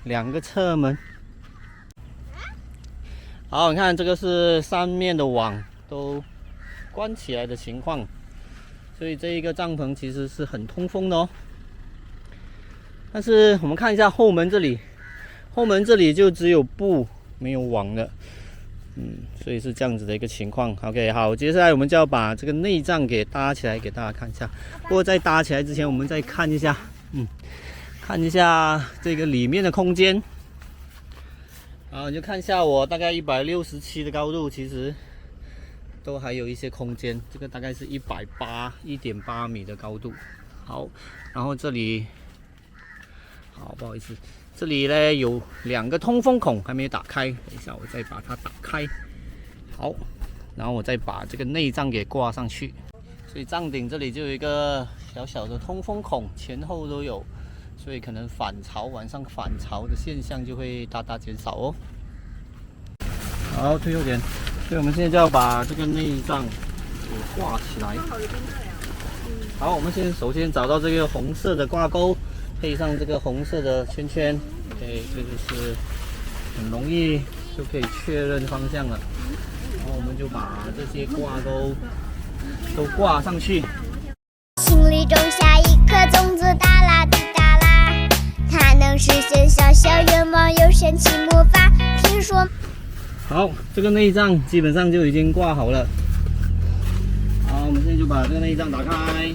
2个侧门。好，你看这个是上面的网都关起来的情况，所以这一个帐篷其实是很通风的哦。但是我们看一下后门这里，后门这里就只有布没有网了，所以是这样子的一个情况。OK， 好，接下来我们就要把这个内帐给搭起来，给大家看一下。不过在搭起来之前，我们再看一下，看一下这个里面的空间。好，你就看一下我大概167的高度，其实都还有一些空间。这个大概是1.8米的高度。好，然后这里，好，不好意思，这里呢有2个通风孔还没有打开，等一下我再把它打开。好，然后我再把这个内帐给挂上去。所以帐顶这里就有一个小小的通风孔，前后都有。所以可能晚上反潮的现象就会大大减少哦。好，退后点。所以我们现在就要把这个内帐给挂起来。好，我们首先找到这个红色的挂钩，配上这个红色的圈圈。OK， 这就是很容易就可以确认方向了。然后我们就把这些挂钩都挂上去。心里种下一颗种子，哒啦滴哒啦，它能实现小小愿望，有神奇魔法。听说。好，这个内帐基本上就已经挂好了。好，我们现在就把这个内帐打开。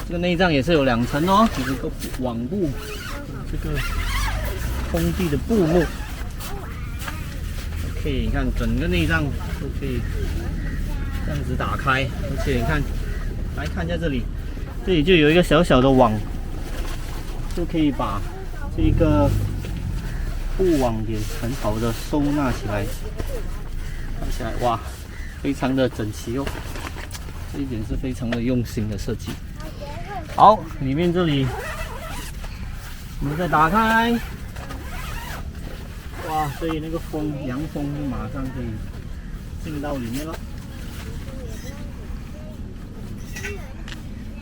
这个内帐也是有2层哦，有一个网布，这个空地的布幕。OK， 你看整个内帐都可以这样子打开，而且你看，来看一下这里，这里就有一个小小的网，就可以把这个布网给很好的收纳起来。看起来哇，非常的整齐哦，这一点是非常的用心的设计。好，里面这里我们再打开，哇，所以那个凉风就马上可以进到里面了。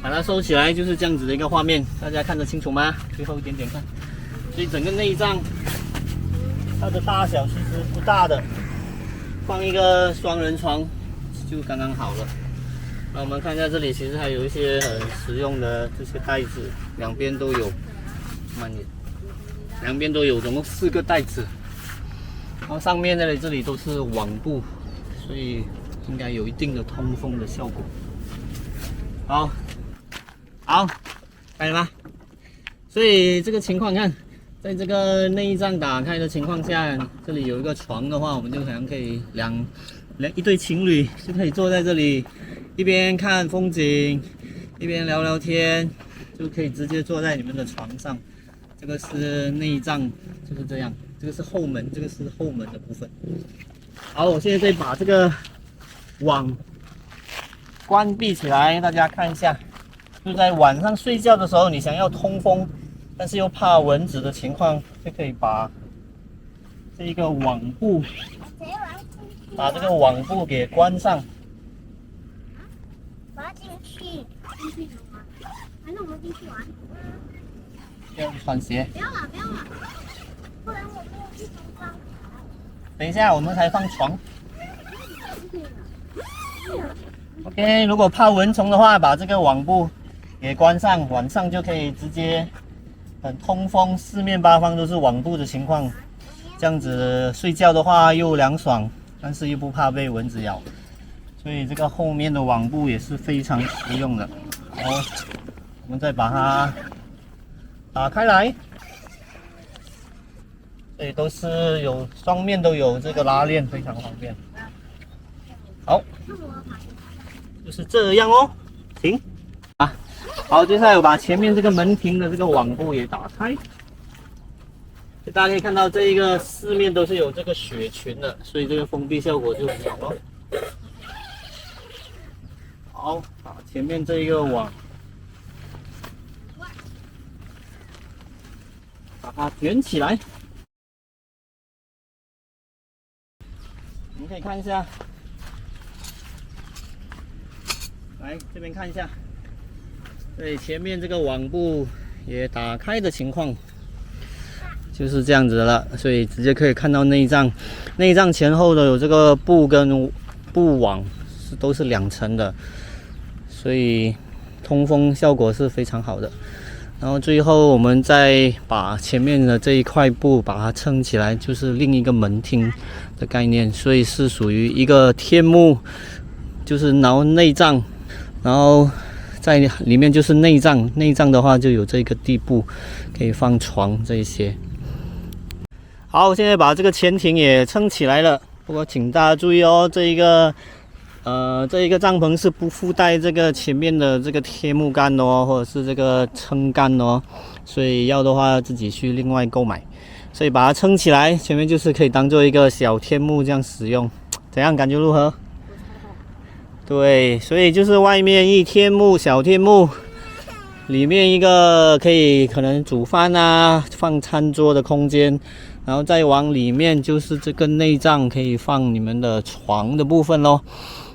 把它收起来就是这样子的一个画面，大家看得清楚吗？最后一点点看，所以整个内帐它的大小其实不大的，放一个双人床就刚刚好了。那我们看一下这里，其实还有一些很实用的这些袋子，两边都有，慢点，两边都有，总共4个袋子。然后上面这里都是网布，所以应该有一定的通风的效果。好，开了吗？所以这个情况看，在这个内帐打开的情况下，这里有一个床的话，我们就可能可以一对情侣就可以坐在这里，一边看风景，一边聊聊天，就可以直接坐在你们的床上。这个是内帐，就是这样。这个是后门，这个是后门的部分。好，我现在再把这个网关闭起来，大家看一下。就在晚上睡觉的时候，你想要通风，但是又怕蚊子的情况，就可以把这个网布，给关上。我要进去玩，反正我们进去玩。要穿鞋。不要了，不然我没有地方放。等一下，我们才放床。OK， 如果怕蚊虫的话，把这个网布给关上，晚上就可以直接很通风，四面八方都是网布的情况，这样子睡觉的话又凉爽，但是又不怕被蚊子咬，所以这个后面的网布也是非常实用的。好，我们再把它打开来，所以都是有双面都有这个拉链，非常方便。好，就是这样哦，行啊。好，接下来我把前面这个门厅的这个网布也打开，大家可以看到这一个四面都是有这个雪裙的，所以这个封闭效果就很好咯。好，把前面这一个网把它卷起来，你们可以看一下，来这边看一下。对，前面这个网布也打开的情况就是这样子了，所以直接可以看到内帐。内帐前后都有这个布跟布网都是2层的，所以通风效果是非常好的。然后最后我们再把前面的这一块布把它撑起来，就是另一个门厅的概念，所以是属于一个天幕，就是内帐，然后在里面就是内帐，内帐的话就有这个地布可以放床这一些。好，现在把这个前庭也撑起来了，不过请大家注意哦，这一个帐篷是不附带这个前面的这个贴木杆的哦，或者是这个撑杆的哦，所以要的话自己去另外购买。所以把它撑起来，前面就是可以当做一个小天幕这样使用，怎样感觉如何？对，所以就是外面一天幕小天幕，里面一个可能煮饭啊放餐桌的空间，然后再往里面就是这个内帐，可以放你们的床的部分咯。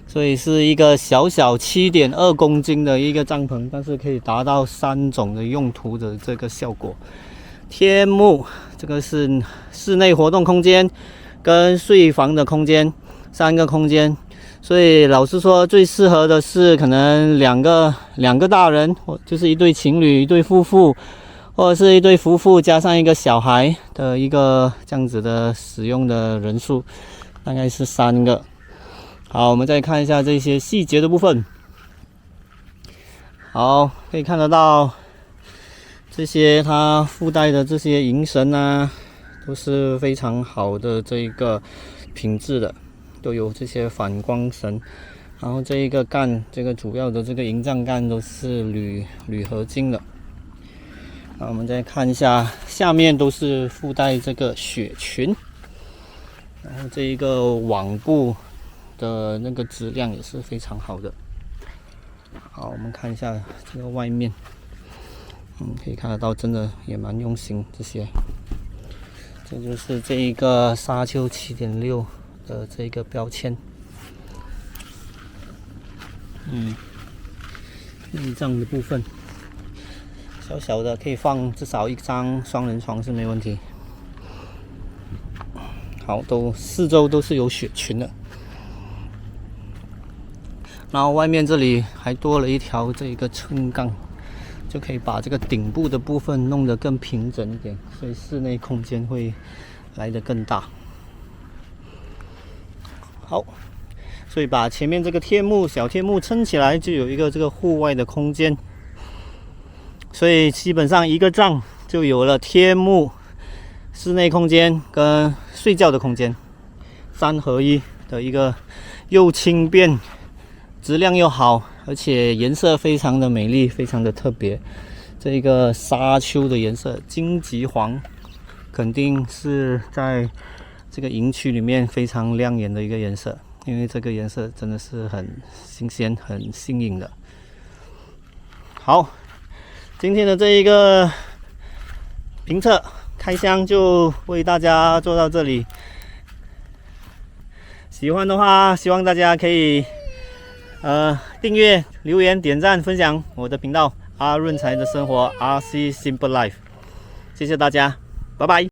所以是一个小小7.2公斤的一个帐篷，但是可以达到3种的用途的这个效果。天幕，这个是室内活动空间跟睡房的空间，3个空间。所以老实说，最适合的是可能两个大人，或就是一对情侣、一对夫妇，或者是一对夫妇加上一个小孩的一个这样子的使用的人数，大概是3个。好，我们再看一下这些细节的部分。好，可以看得到这些它附带的这些银绳啊，都是非常好的这一个品质的，都有这些反光绳。然后这一个杆，这个主要的这个营帐杆都是铝合金的。那我们再看一下，下面都是附带这个雪裙，然后这一个网布的那个质量也是非常好的。好，我们看一下这个外面，可以看得到，真的也蛮用心。这就是这一个沙丘7.6的这个标签。内帐的部分，小小的可以放至少1张双人床是没问题。好，四周都是有雪裙的。然后外面这里还多了一条这个撑杠，就可以把这个顶部的部分弄得更平整一点，所以室内空间会来得更大。好，所以把前面这个小天幕撑起来，就有一个这个户外的空间。所以基本上一个帐就有了天幕、室内空间跟睡觉的空间，3合1的一个又轻便、质量又好，而且颜色非常的美丽，非常的特别。这个沙丘的颜色荆棘黄，肯定是在这个营区里面非常亮眼的一个颜色，因为这个颜色真的是很新鲜、很新颖的。好，今天的这一个评测开箱就为大家做到这里。喜欢的话，希望大家可以订阅、留言、点赞、分享我的频道阿润财的生活 RC Simple Life。谢谢大家，拜拜。